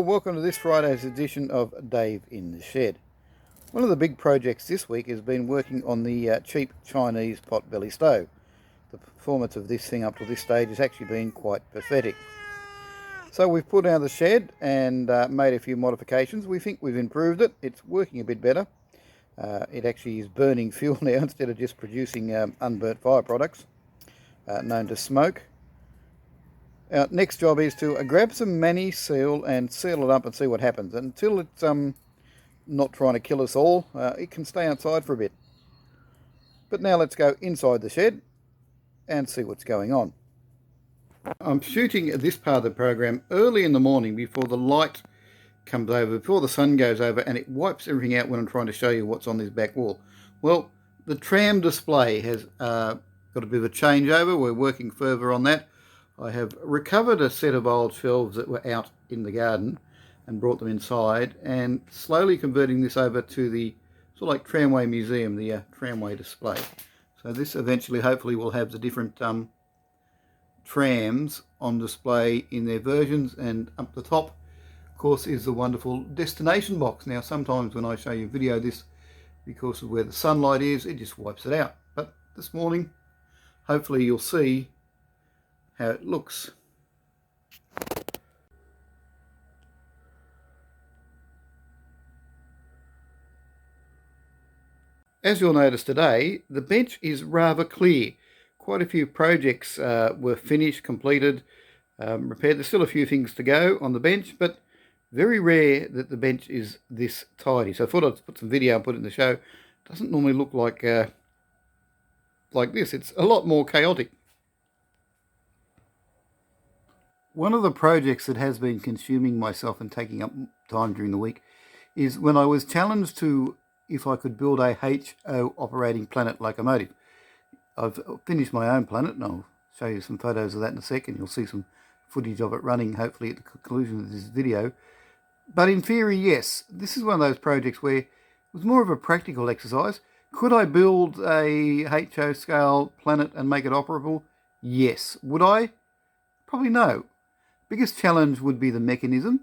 welcome to this Friday's edition of Dave in the Shed. One of the big projects this week has been working on the cheap Chinese potbelly stove. The performance of this thing up to this stage has actually been quite pathetic. So we've put out the shed and made a few modifications. We think we've improved it. It's working a bit better. It actually is burning fuel now instead of just producing unburnt fire products known to smoke. Our next job is to grab some mani seal and seal it up and see what happens. Until it's not trying to kill us all, it can stay outside for a bit. But now let's go inside the shed and see what's going on. I'm shooting this part of the program early in the morning before the light comes over, before the sun goes over, and it wipes everything out when I'm trying to show you what's on this back wall. Well, the tram display has got a bit of a changeover. We're working further on that. I have recovered a set of old shelves that were out in the garden and brought them inside, and slowly converting this over to the sort of like tramway museum, the tramway display. So this eventually hopefully will have the different trams on display in their versions, and up the top of course is the wonderful destination box. Now sometimes when I show you video this, because of where the sunlight is, it just wipes it out, but this morning hopefully you'll see how it looks. As you'll notice today, the bench is rather clear. Quite a few projects were finished, completed, repaired. There's still a few things to go on the bench, but very rare that the bench is this tidy. So I thought I'd put some video and put it in the show. It doesn't normally look like this. It's a lot more chaotic. One of the projects that has been consuming myself and taking up time during the week is when I was challenged to if I could build a HO operating Planet locomotive. I've finished my own Planet, and I'll show you some photos of that in a second. You'll see some footage of it running hopefully at the conclusion of this video. But in theory, yes, this is one of those projects where it was more of a practical exercise. Could I build a HO scale Planet and make it operable? Yes. Would I? Probably no. Biggest challenge would be the mechanism.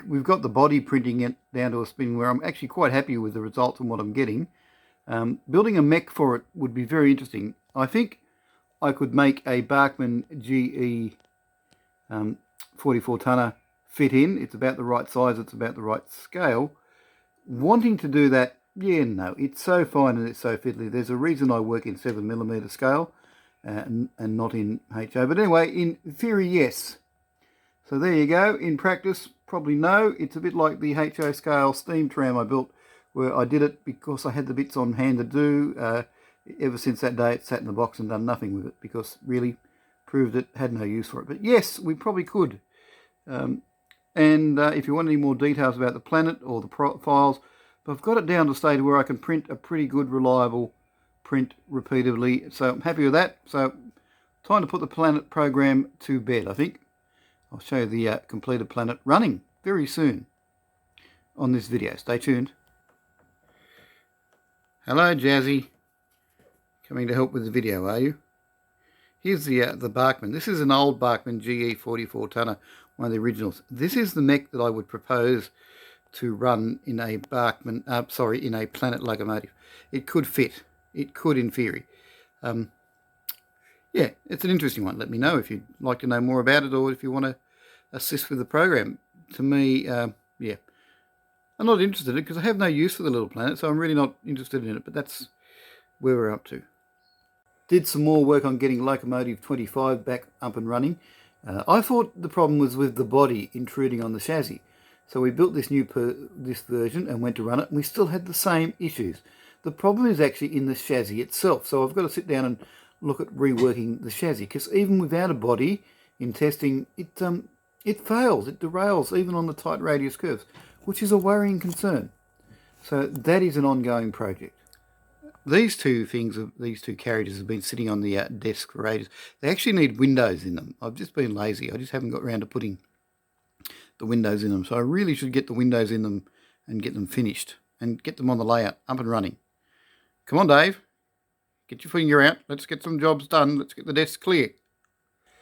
We've got the body printing it down to a spin where I'm actually quite happy with the results and what I'm getting. Building a mech for it would be very interesting. I think I could make a Bachmann GE 44 tonner fit in. It's about the right size, it's about the right scale. Wanting to do that, yeah, no, it's so fine and it's so fiddly. There's a reason I work in 7mm scale and not in HO. But anyway, in theory, yes. So there you go. In practice, probably no. It's a bit like the HO scale steam tram I built, where I did it because I had the bits on hand to do. Ever since that day, it sat in the box and done nothing with it, because really proved it had no use for it. But yes, we probably could. If you want any more details about the Planet or the files, I've got it down to a stage where I can print a pretty good, reliable print repeatedly. So I'm happy with that. So time to put the Planet program to bed, I think. I'll show you the completed Planet running very soon on this video. Stay tuned. Hello, Jazzy. Coming to help with the video, are you? Here's the Bachmann. This is an old Bachmann GE 44 tonner, one of the originals. This is the mech that I would propose to run in a Bachmann, in a Planet locomotive. It could fit. It could in theory. Yeah, it's an interesting one. Let me know if you'd like to know more about it, or if you want to assist with the program. To me, yeah, I'm not interested in it because I have no use for the little Planet, so I'm really not interested in it, but that's where we're up to. Did some more work on getting Locomotive 25 back up and running. I thought the problem was with the body intruding on the chassis. So we built this this version and went to run it, and we still had the same issues. The problem is actually in the chassis itself. So I've got to sit down and look at reworking the chassis, because even without a body in testing, it fails, it derails even on the tight radius curves, which is a worrying concern. So that is an ongoing project. These two carriages have been sitting on the desk for ages. They actually need windows in them. I've just been lazy. I just haven't got around to putting the windows in them. So I really should get the windows in them and get them finished and get them on the layout, up and running. Come on, Dave. Get your finger out. Let's get some jobs done. Let's get the desk clear.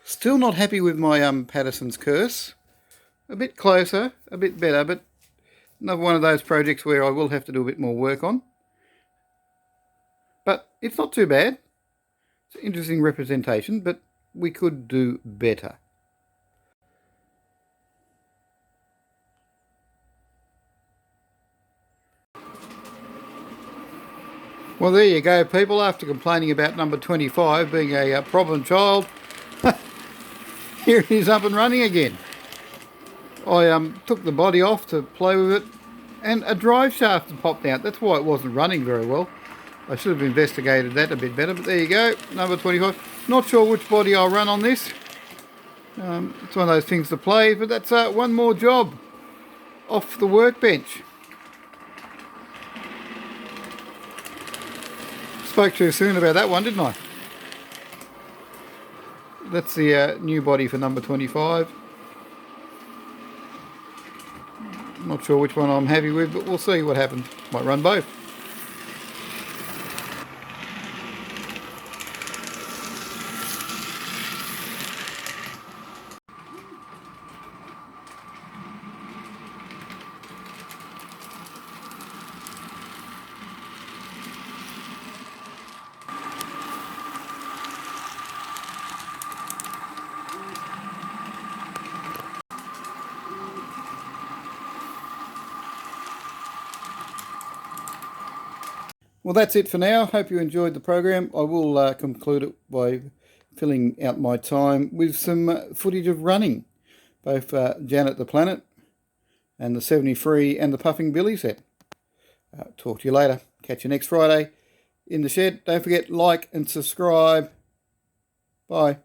Still not happy with my Patterson's curse. a bit closer, a bit better, but another one of those projects where I will have to do a bit more work on. But it's not too bad. It's an interesting representation, but we could do better. Well, there you go, people. After complaining about number 25 being a problem child, here it is up and running again. I took the body off to play with it, and a drive shaft had popped out. That's why it wasn't running very well. I should have investigated that a bit better, but there you go, number 25. Not sure which body I'll run on this. It's one of those things to play, but that's one more job off the workbench. Spoke too soon about that one, didn't I? That's the new body for number 25. Not sure which one I'm happy with, but we'll see what happens. Might run both. Well, that's it for now. Hope you enjoyed the program. I will conclude it by filling out my time with some footage of running, both Janet the Planet and the 73 and the Puffing Billy set. Talk to you later. Catch you next Friday in the shed. Don't forget, like and subscribe. Bye.